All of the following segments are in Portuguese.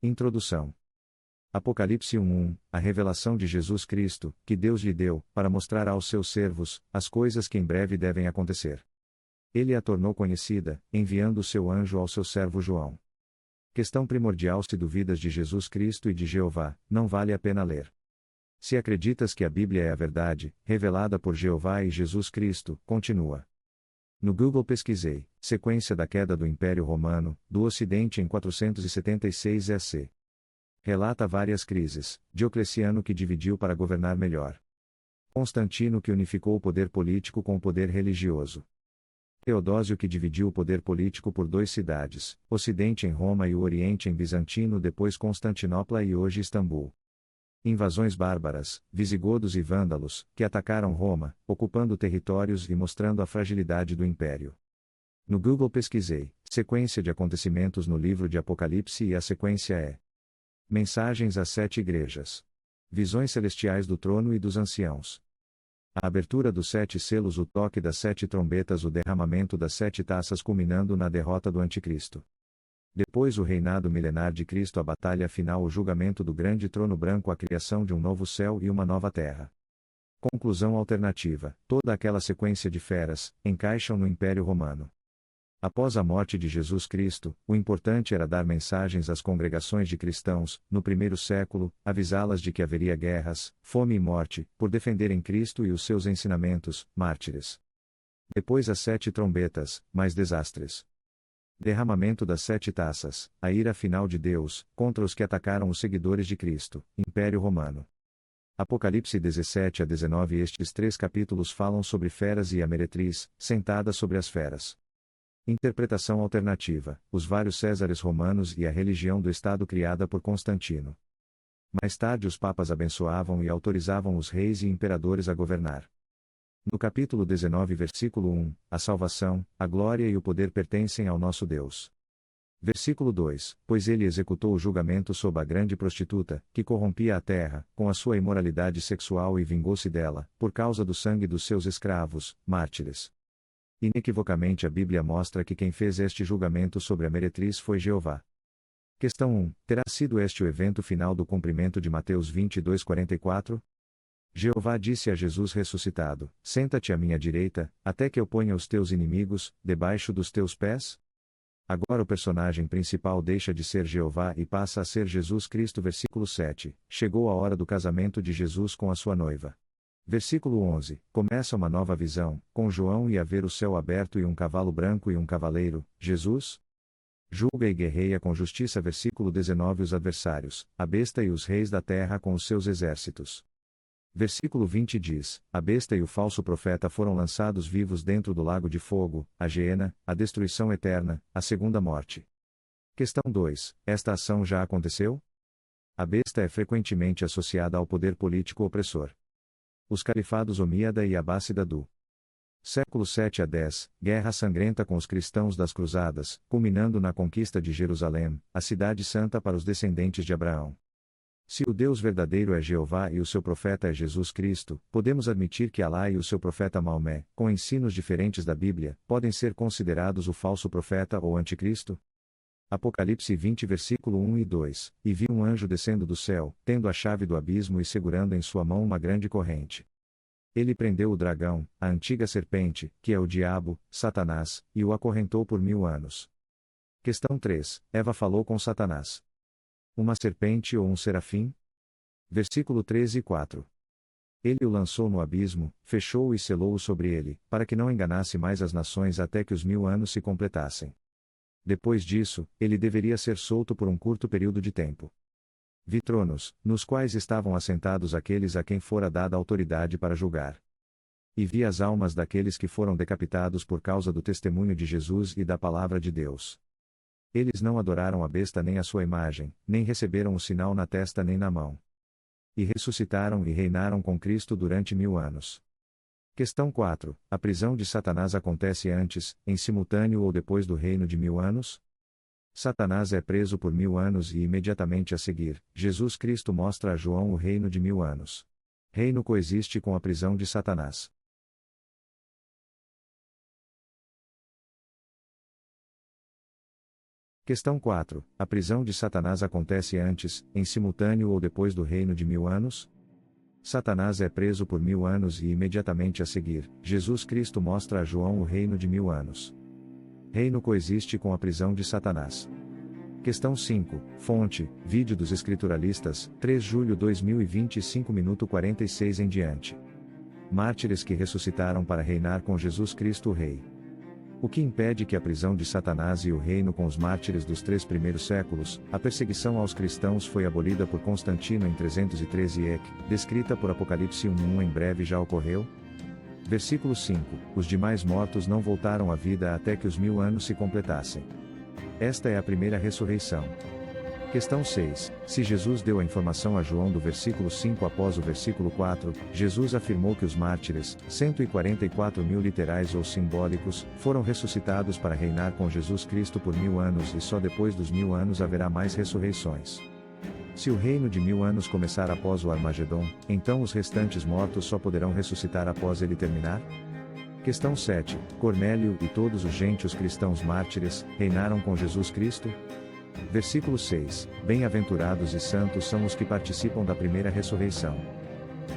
Introdução. Apocalipse 1:1, a revelação de Jesus Cristo, que Deus lhe deu, para mostrar aos seus servos, as coisas que em breve devem acontecer. Ele a tornou conhecida, enviando o seu anjo ao seu servo João. Questão primordial: se duvidas de Jesus Cristo e de Jeová, não vale a pena ler. Se acreditas que a Bíblia é a verdade, revelada por Jeová e Jesus Cristo, continua. No Google pesquisei, sequência da queda do Império Romano, do Ocidente em 476 EC. Relata várias crises: Diocleciano que dividiu para governar melhor. Constantino que unificou o poder político com o poder religioso. Teodósio que dividiu o poder político por 2 cidades, Ocidente em Roma e o Oriente em Bizantino, depois Constantinopla e hoje Istambul. Invasões bárbaras, visigodos e vândalos, que atacaram Roma, ocupando territórios e mostrando a fragilidade do império. No Google pesquisei, sequência de acontecimentos no livro de Apocalipse e a sequência é: Mensagens às 7 igrejas. Visões celestiais do trono e dos anciãos. A abertura dos 7 selos, o toque das 7 trombetas, o derramamento das 7 taças culminando na derrota do Anticristo. Depois o reinado milenar de Cristo, a batalha final, o julgamento do grande trono branco, a criação de um novo céu e uma nova terra. Conclusão alternativa: toda aquela sequência de feras, encaixam no Império Romano. Após a morte de Jesus Cristo, o importante era dar mensagens às congregações de cristãos, no primeiro século, avisá-las de que haveria guerras, fome e morte, por defenderem Cristo e os seus ensinamentos, mártires. Depois as 7 trombetas, mais desastres. Derramamento das 7 taças, a ira final de Deus, contra os que atacaram os seguidores de Cristo, Império Romano. Apocalipse 17-19. Estes 3 capítulos falam sobre feras e a meretriz, sentada sobre as feras. Interpretação alternativa: os vários Césares romanos e a religião do Estado criada por Constantino. Mais tarde os papas abençoavam e autorizavam os reis e imperadores a governar. No capítulo 19, versículo 1, a salvação, a glória e o poder pertencem ao nosso Deus. Versículo 2, pois ele executou o julgamento sobre a grande prostituta, que corrompia a terra, com a sua imoralidade sexual e vingou-se dela, por causa do sangue dos seus escravos, mártires. Inequivocamente a Bíblia mostra que quem fez este julgamento sobre a meretriz foi Jeová. Questão 1, terá sido este o evento final do cumprimento de Mateus 22:44? Jeová disse a Jesus ressuscitado: senta-te à minha direita, até que eu ponha os teus inimigos debaixo dos teus pés? Agora o personagem principal deixa de ser Jeová e passa a ser Jesus Cristo. Versículo 7, chegou a hora do casamento de Jesus com a sua noiva. Versículo 11, começa uma nova visão, com João e a ver o céu aberto e um cavalo branco e um cavaleiro, Jesus julga e guerreia com justiça. Versículo 19, os adversários, a besta e os reis da terra com os seus exércitos. Versículo 20 diz: a besta e o falso profeta foram lançados vivos dentro do lago de fogo, a Geena, a destruição eterna, a segunda morte. Questão 2, esta ação já aconteceu? A besta é frequentemente associada ao poder político opressor. Os califados Omíada e Abássida do século 7 a 10, guerra sangrenta com os cristãos das Cruzadas, culminando na conquista de Jerusalém, a cidade santa para os descendentes de Abraão. Se o Deus verdadeiro é Jeová e o seu profeta é Jesus Cristo, podemos admitir que Alá e o seu profeta Maomé, com ensinos diferentes da Bíblia, podem ser considerados o falso profeta ou anticristo? Apocalipse 20 versículo 1 e 2, e vi um anjo descendo do céu, tendo a chave do abismo e segurando em sua mão uma grande corrente. Ele prendeu o dragão, a antiga serpente, que é o diabo, Satanás, e o acorrentou por 1000 anos. Questão 3, Eva falou com Satanás. Uma serpente ou um serafim? Versículo 13 e 4. Ele o lançou no abismo, fechou-o e selou-o sobre ele, para que não enganasse mais as nações até que os 1000 anos se completassem. Depois disso, ele deveria ser solto por um curto período de tempo. Vi tronos, nos quais estavam assentados aqueles a quem fora dada autoridade para julgar. E vi as almas daqueles que foram decapitados por causa do testemunho de Jesus e da palavra de Deus. Eles não adoraram a besta nem a sua imagem, nem receberam o sinal na testa nem na mão. E ressuscitaram e reinaram com Cristo durante 1000 anos. Questão 4. A prisão de Satanás acontece antes, em simultâneo ou depois do reino de 1000 anos? Satanás é preso por 1000 anos e imediatamente a seguir, Jesus Cristo mostra a João o reino de 1000 anos. Reino coexiste com a prisão de Satanás. Questão 4. A prisão de Satanás acontece antes, em simultâneo ou depois do reino de 1000 anos? Satanás é preso por 1000 anos e imediatamente a seguir, Jesus Cristo mostra a João o reino de 1000 anos. Reino coexiste com a prisão de Satanás. Questão 5. Fonte, vídeo dos escrituralistas, 3 de julho 2025 minuto 46 em diante. Mártires que ressuscitaram para reinar com Jesus Cristo o Rei. O que impede que a prisão de Satanás e o reino com os mártires dos 3 primeiros séculos, a perseguição aos cristãos foi abolida por Constantino em 313 EC, descrita por Apocalipse 1:1 em breve já ocorreu? Versículo 5. Os demais mortos não voltaram à vida até que os 1000 anos se completassem. Esta é a primeira ressurreição. Questão 6. Se Jesus deu a informação a João do versículo 5 após o versículo 4, Jesus afirmou que os mártires, 144.000 literais ou simbólicos, foram ressuscitados para reinar com Jesus Cristo por 1000 anos e só depois dos 1000 anos haverá mais ressurreições. Se o reino de 1000 anos começar após o Armagedon, então os restantes mortos só poderão ressuscitar após ele terminar? Questão 7. Cornélio e todos os gentios cristãos mártires reinaram com Jesus Cristo? Versículo 6. Bem-aventurados e santos são os que participam da primeira ressurreição.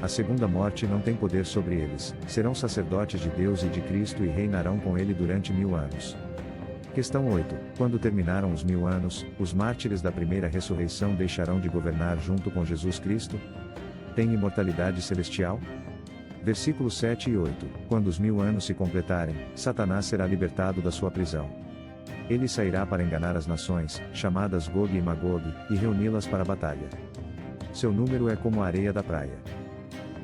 A segunda morte não tem poder sobre eles, serão sacerdotes de Deus e de Cristo e reinarão com ele durante 1000 anos. Questão 8. Quando terminaram os 1000 anos, os mártires da primeira ressurreição deixarão de governar junto com Jesus Cristo? Tem imortalidade celestial? Versículos 7 e 8. Quando os 1000 anos se completarem, Satanás será libertado da sua prisão. Ele sairá para enganar as nações, chamadas Gog e Magog, e reuni-las para a batalha. Seu número é como a areia da praia.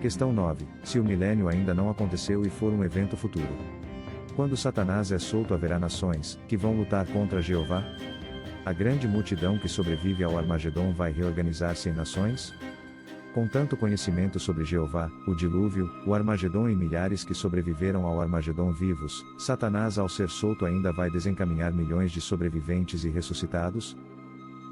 Questão 9. Se o milênio ainda não aconteceu e for um evento futuro. Quando Satanás é solto haverá nações, que vão lutar contra Jeová? A grande multidão que sobrevive ao Armagedon vai reorganizar-se em nações? Com tanto conhecimento sobre Jeová, o dilúvio, o Armagedon e milhares que sobreviveram ao Armagedon vivos, Satanás ao ser solto ainda vai desencaminhar milhões de sobreviventes e ressuscitados?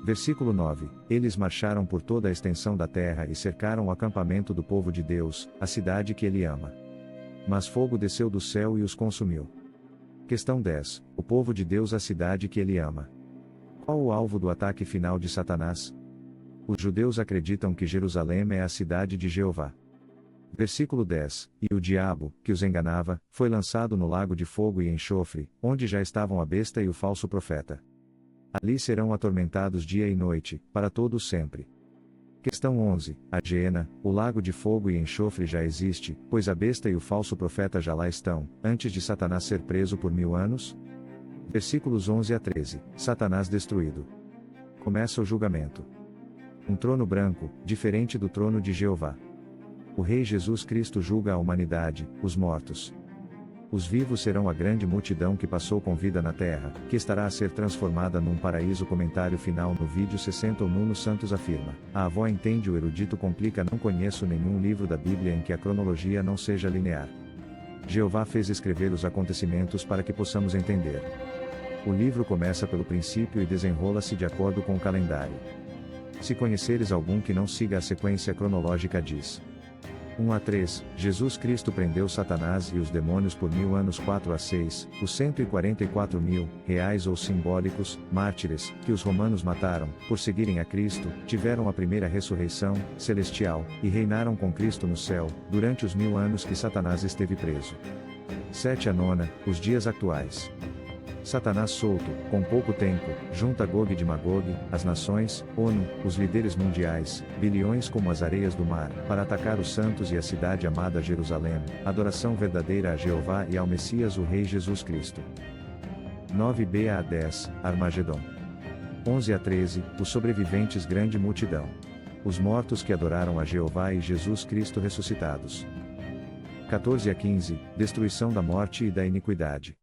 Versículo 9. Eles marcharam por toda a extensão da terra e cercaram o acampamento do povo de Deus, a cidade que ele ama. Mas fogo desceu do céu e os consumiu. Questão 10. O povo de Deus a cidade que ele ama. Qual o alvo do ataque final de Satanás? Os judeus acreditam que Jerusalém é a cidade de Jeová. Versículo 10. E o diabo, que os enganava, foi lançado no lago de fogo e enxofre, onde já estavam a besta e o falso profeta. Ali serão atormentados dia e noite, para todo sempre. Questão 11. A Geena, o lago de fogo e enxofre já existe, pois a besta e o falso profeta já lá estão, antes de Satanás ser preso por 1000 anos? Versículos 11 a 13. Satanás destruído. Começa o julgamento. Um trono branco, diferente do trono de Jeová. O Rei Jesus Cristo julga a humanidade, os mortos. Os vivos serão a grande multidão que passou com vida na terra, que estará a ser transformada num paraíso. Comentário final no vídeo 60. O Nuno Santos afirma: a avó entende, o erudito complica. Não conheço nenhum livro da Bíblia em que a cronologia não seja linear. Jeová fez escrever os acontecimentos para que possamos entender. O livro começa pelo princípio e desenrola-se de acordo com o calendário. Se conheceres algum que não siga a sequência cronológica, diz. 1 a 3, Jesus Cristo prendeu Satanás e os demônios por 1000 anos. 4 a 6, os 144.000, reais ou simbólicos, mártires, que os romanos mataram, por seguirem a Cristo, tiveram a primeira ressurreição, celestial, e reinaram com Cristo no céu, durante os 1000 anos que Satanás esteve preso. 7 a 9, os dias atuais. Satanás solto, com pouco tempo, junta Gog de Magog, as nações, ONU, os líderes mundiais, bilhões como as areias do mar, para atacar os santos e a cidade amada Jerusalém, adoração verdadeira a Jeová e ao Messias o Rei Jesus Cristo. 9b a 10, Armagedon. 11 a 13, os sobreviventes grande multidão. Os mortos que adoraram a Jeová e Jesus Cristo ressuscitados. 14 a 15, destruição da morte e da iniquidade.